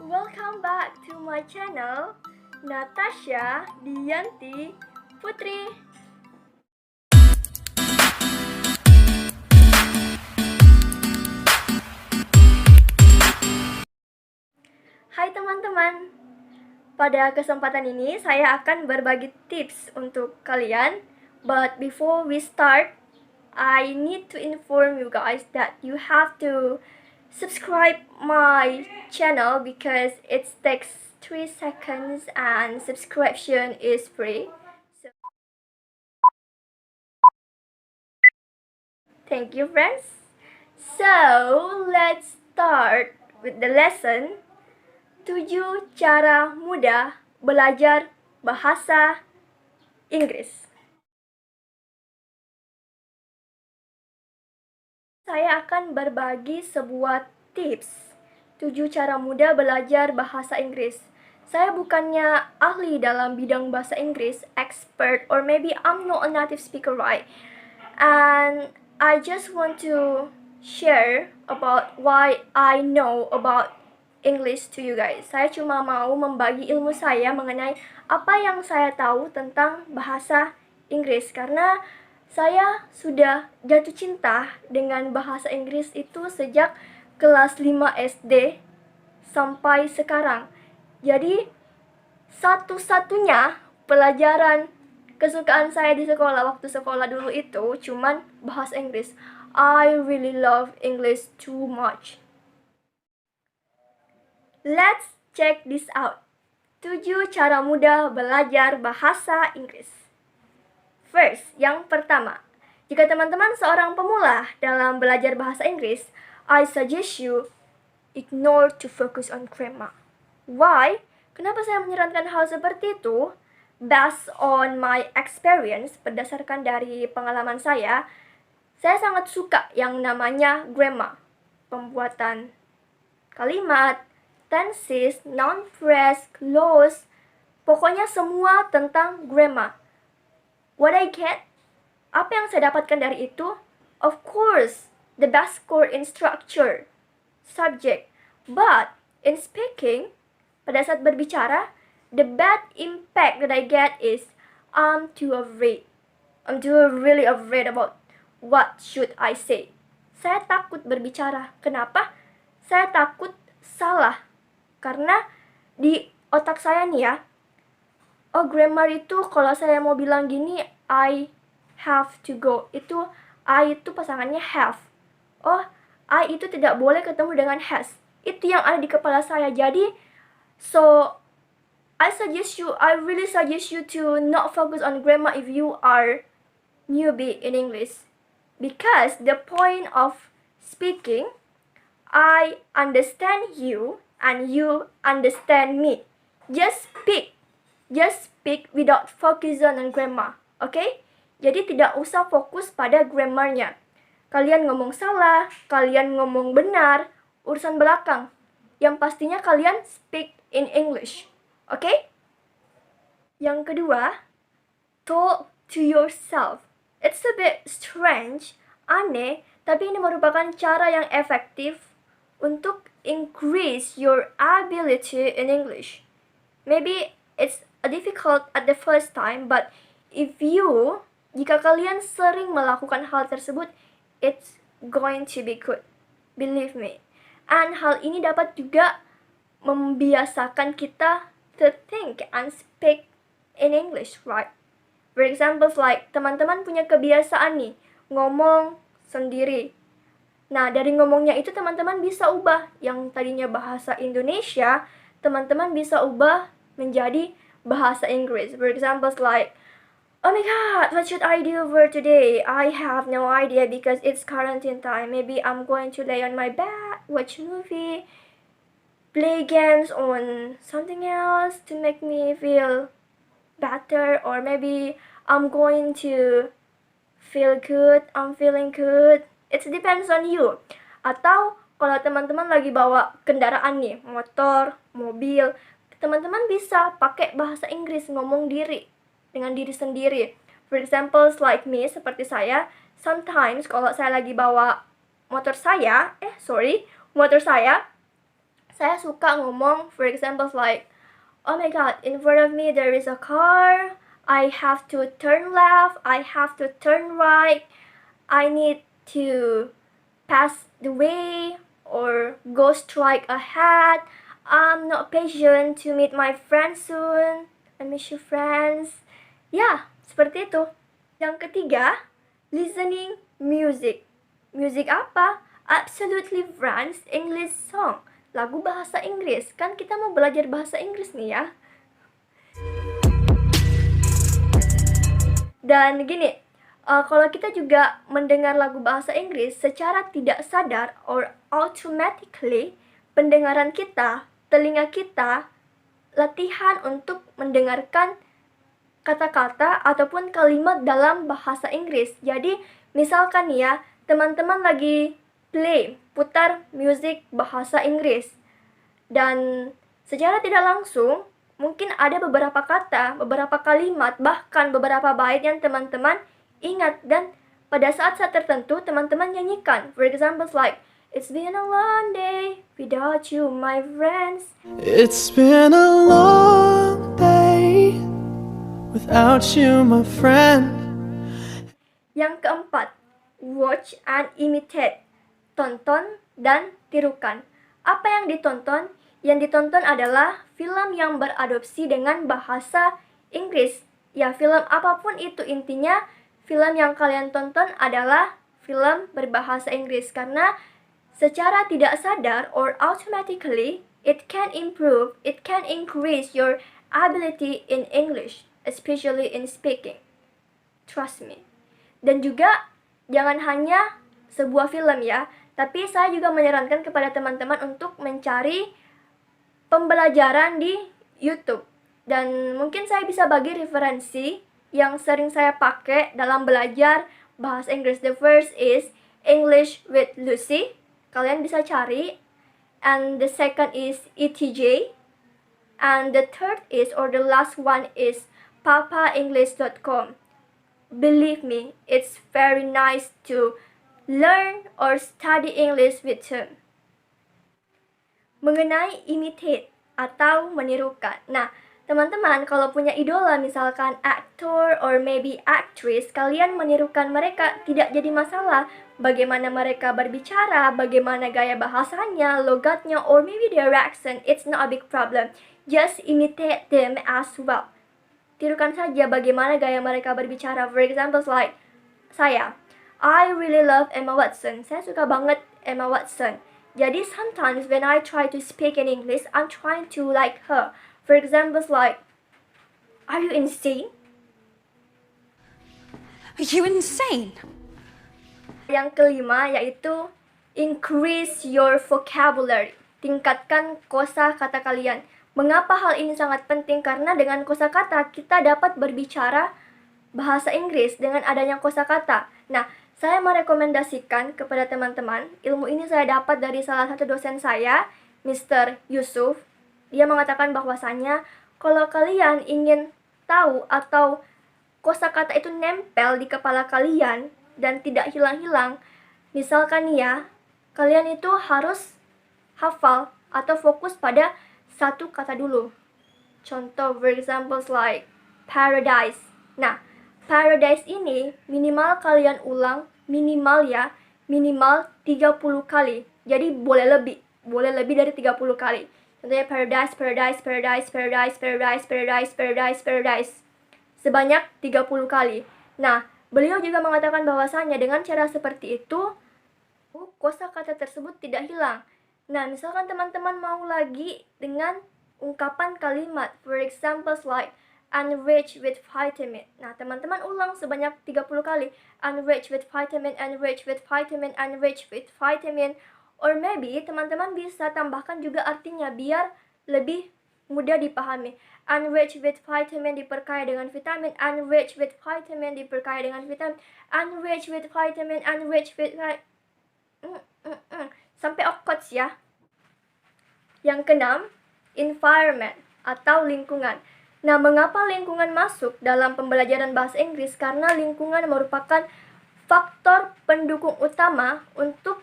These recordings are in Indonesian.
Welcome back to my channel, Natasha Diyanti Putri. Hai teman-teman, pada kesempatan ini saya akan berbagi tips untuk kalian. But before we start, I need to inform you guys that you have to subscribe my channel because it takes 3 seconds and subscription is free. So, thank you friends. So, let's start with the lesson 7 cara mudah belajar bahasa Inggris. Saya akan berbagi sebuah tips 7 cara mudah belajar bahasa Inggris. Saya bukannya ahli dalam bidang bahasa Inggris, expert, or maybe I'm not a native speaker, right? And I just want to share about why I know about English to you guys. Saya cuma mau membagi ilmu saya mengenai apa yang saya tahu tentang bahasa Inggris, karena saya sudah jatuh cinta dengan bahasa Inggris itu sejak kelas 5 SD sampai sekarang. Jadi satu-satunya pelajaran kesukaan saya di sekolah waktu sekolah dulu itu cuman bahasa Inggris. I really love English too much. Let's check this out. 7 cara mudah belajar bahasa Inggris. First, yang pertama, jika teman-teman seorang pemula dalam belajar bahasa Inggris, I suggest you ignore to focus on grammar. Why? Kenapa saya menyarankan hal seperti itu? Based on my experience, berdasarkan dari pengalaman saya sangat suka yang namanya grammar. Pembuatan kalimat, tenses, noun phrase, clause, pokoknya semua tentang grammar. What I get? Apa yang saya dapatkan dari itu? Of course, the best score in structure, subject. But in speaking, pada saat berbicara, the bad impact that I get is I'm too afraid. I'm too really afraid about what should I say. Saya takut berbicara. Kenapa? Saya takut salah. Karena di otak saya nih ya, oh grammar itu kalau saya mau bilang gini, I have to go. Itu I itu pasangannya have. Oh, I itu tidak boleh ketemu dengan has. Itu yang ada di kepala saya. Jadi, so I really suggest you to not focus on grammar if you are newbie in English. Because the point of speaking, I understand you and you understand me. Just speak without focus on grammar. Okay? Jadi tidak usah fokus pada grammarnya. Kalian ngomong salah, kalian ngomong benar, urusan belakang. Yang pastinya kalian speak in English. Okay? Yang kedua, talk to yourself. It's a bit strange, aneh, tapi ini merupakan cara yang efektif untuk increase your ability in English. Maybe it's difficult at the first time, but jika kalian sering melakukan hal tersebut, it's going to be good. Believe me. And hal ini dapat juga membiasakan kita to think and speak in English, right? For example, like teman-teman punya kebiasaan nih, ngomong sendiri. Nah, dari ngomongnya itu teman-teman bisa ubah. Yang tadinya bahasa Indonesia, teman-teman bisa ubah menjadi bahasa Inggris. For example, like, oh my god, what should I do for today? I have no idea because it's quarantine time. Maybe I'm going to lay on my bed, watch movie, play games on something else to make me feel better. Or maybe I'm going to feel good, I'm feeling good. It depends on you. Atau kalau teman-teman lagi bawa kendaraan nih, motor, mobil, teman-teman bisa pakai bahasa Inggris, ngomong dengan diri sendiri. For example, like me, seperti saya, sometimes kalau saya lagi bawa motor saya, saya suka ngomong, for example like, oh my god, in front of me there is a car, I have to turn left, I have to turn right, I need to pass the way, or go straight ahead, I'm not patient to meet my friends soon, I miss you friends. Ya, seperti itu. Yang ketiga, listening music. Music apa? Absolutely Friends English song. Lagu bahasa Inggris. Kan kita mau belajar bahasa Inggris nih ya. Dan gini, kalau kita juga mendengar lagu bahasa Inggris secara tidak sadar or automatically, pendengaran kita, telinga kita, latihan untuk mendengarkan kata-kata ataupun kalimat dalam bahasa Inggris. Jadi, misalkan ya, teman-teman lagi putar musik bahasa Inggris. Dan secara tidak langsung, mungkin ada beberapa kata, beberapa kalimat, bahkan beberapa bait yang teman-teman ingat. Dan pada saat-saat tertentu, teman-teman nyanyikan. For example, like, it's been a long day without you, my friends. It's been a long day without you, my friend. Yang keempat, watch and imitate. Tonton dan tirukan. Apa yang ditonton? Yang ditonton adalah film yang beradopsi dengan bahasa Inggris. Ya, film apapun itu, intinya film yang kalian tonton adalah film berbahasa Inggris. Karena secara tidak sadar or automatically, it can improve, it can increase your ability in English, especially in speaking. Trust me. Dan juga jangan hanya sebuah film ya, tapi saya juga menyarankan kepada teman-teman untuk mencari pembelajaran di YouTube. Dan mungkin saya bisa bagi referensi yang sering saya pakai dalam belajar bahasa Inggris. The first is English with Lucy. Kalian bisa cari. And the second is ETJ. And the third is, or the last one is papaenglish.com. Believe me, it's very nice to learn or study English with them. Mengenai imitate atau menirukan. Nah, teman-teman kalau punya idola misalkan aktor or maybe actress, kalian menirukan mereka tidak jadi masalah. Bagaimana mereka berbicara, bagaimana gaya bahasanya, logatnya, or maybe their accent, it's not a big problem. Just imitate them as well. Tirukan saja bagaimana gaya mereka berbicara. For example, like saya, I really love Emma Watson. Saya suka banget Emma Watson. Jadi sometimes when I try to speak in English, I'm trying to like her. For example, like, are you insane? Are you insane? Yang kelima yaitu increase your vocabulary. Tingkatkan kosakata kalian. Mengapa hal ini sangat penting? Karena dengan kosakata kita dapat berbicara bahasa Inggris dengan adanya kosakata. Nah, saya merekomendasikan kepada teman-teman, ilmu ini saya dapat dari salah satu dosen saya, Mr. Yusuf. Dia mengatakan bahwasanya kalau kalian ingin tahu atau kosakata itu nempel di kepala kalian dan tidak hilang-hilang, misalkan ya, kalian itu harus hafal atau fokus pada satu kata dulu. Contoh, for example, like paradise. Nah, paradise ini minimal kalian ulang, minimal 30 kali. Jadi boleh lebih dari 30 kali. Contohnya paradise, paradise, paradise, paradise, paradise, paradise, paradise, paradise. Sebanyak 30 kali. Nah, beliau juga mengatakan bahwasanya dengan cara seperti itu, kosakata tersebut tidak hilang. Nah, misalkan teman-teman mau lagi dengan ungkapan kalimat, for example like enriched with vitamin. Nah, teman-teman ulang sebanyak 30 kali. Enriched with vitamin, enriched with vitamin, enriched with vitamin. Or maybe teman-teman bisa tambahkan juga artinya biar lebih mudah dipahami. Enriched with vitamin diperkaya dengan vitamin, enriched with vitamin diperkaya dengan vitamin, enriched with vitamin, enriched with sampai okots ya. Yang keenam, environment atau lingkungan. Nah, mengapa lingkungan masuk dalam pembelajaran bahasa Inggris? Karena lingkungan merupakan faktor pendukung utama untuk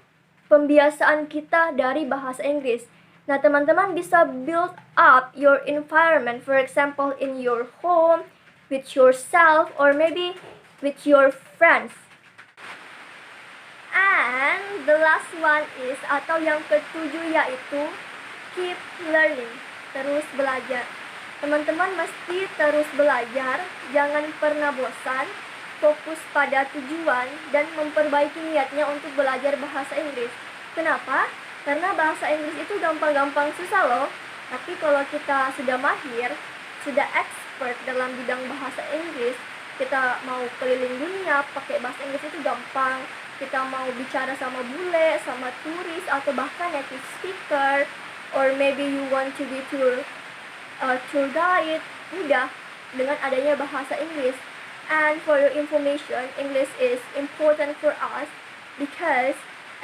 pembiasaan kita dari bahasa Inggris. Nah, teman-teman bisa build up your environment, for example, in your home, with yourself, or maybe with your friends. And the last one is, atau yang ketujuh, yaitu keep learning, terus belajar. Teman-teman mesti terus belajar, jangan pernah bosan, fokus pada tujuan, dan memperbaiki niatnya untuk belajar bahasa Inggris. Kenapa? Karena bahasa Inggris itu gampang-gampang susah loh. Tapi kalau kita sudah mahir, sudah expert dalam bidang bahasa Inggris, kita mau keliling dunia pakai bahasa Inggris itu gampang. Kita mau bicara sama bule, sama turis, atau bahkan native speaker, or maybe you want to be tour guide, mudah dengan adanya bahasa Inggris. And for your information, English is important for us because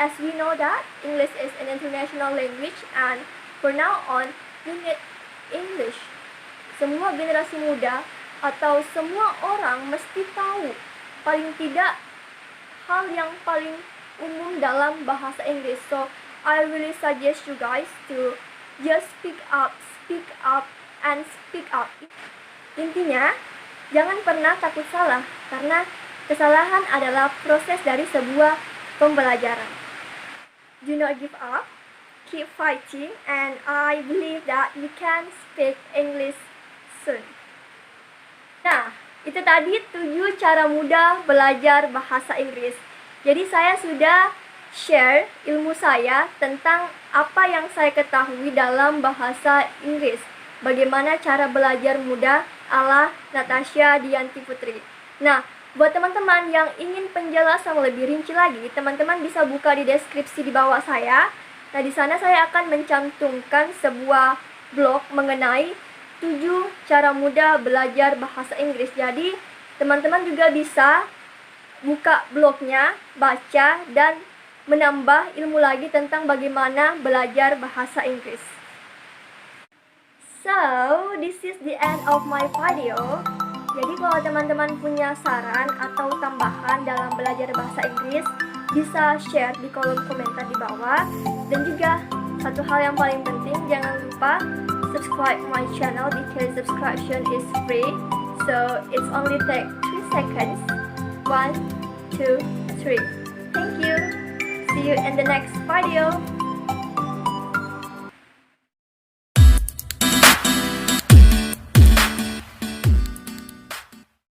as we know that English is an international language, and for now on we need English. Semua generasi muda atau semua orang mesti tahu paling tidak hal yang paling umum dalam bahasa Inggris. So I really suggest you guys to just speak up, and speak up. Intinya, jangan pernah takut salah, karena kesalahan adalah proses dari sebuah pembelajaran. Do not give up, keep fighting, and I believe that you can speak English soon. Nah, itu tadi 7 cara mudah belajar bahasa Inggris. Jadi saya sudah share ilmu saya tentang apa yang saya ketahui dalam bahasa Inggris. Bagaimana cara belajar mudah ala Natasha Dianti Putri. Nah, buat teman-teman yang ingin penjelasan lebih rinci lagi, teman-teman bisa buka di deskripsi di bawah saya. Nah, di sana saya akan mencantumkan sebuah blog mengenai 7 cara mudah belajar bahasa Inggris. Jadi, teman-teman juga bisa buka blognya, baca, dan menambah ilmu lagi tentang bagaimana belajar bahasa Inggris. So, this is the end of my video. Jadi kalau teman-teman punya saran atau tambahan dalam belajar bahasa Inggris, bisa share di kolom komentar di bawah. Dan juga satu hal yang paling penting, jangan lupa subscribe my channel because subscription is free. So, it's only take 3 seconds. 1, 2, 3. Thank you. See you in the next video.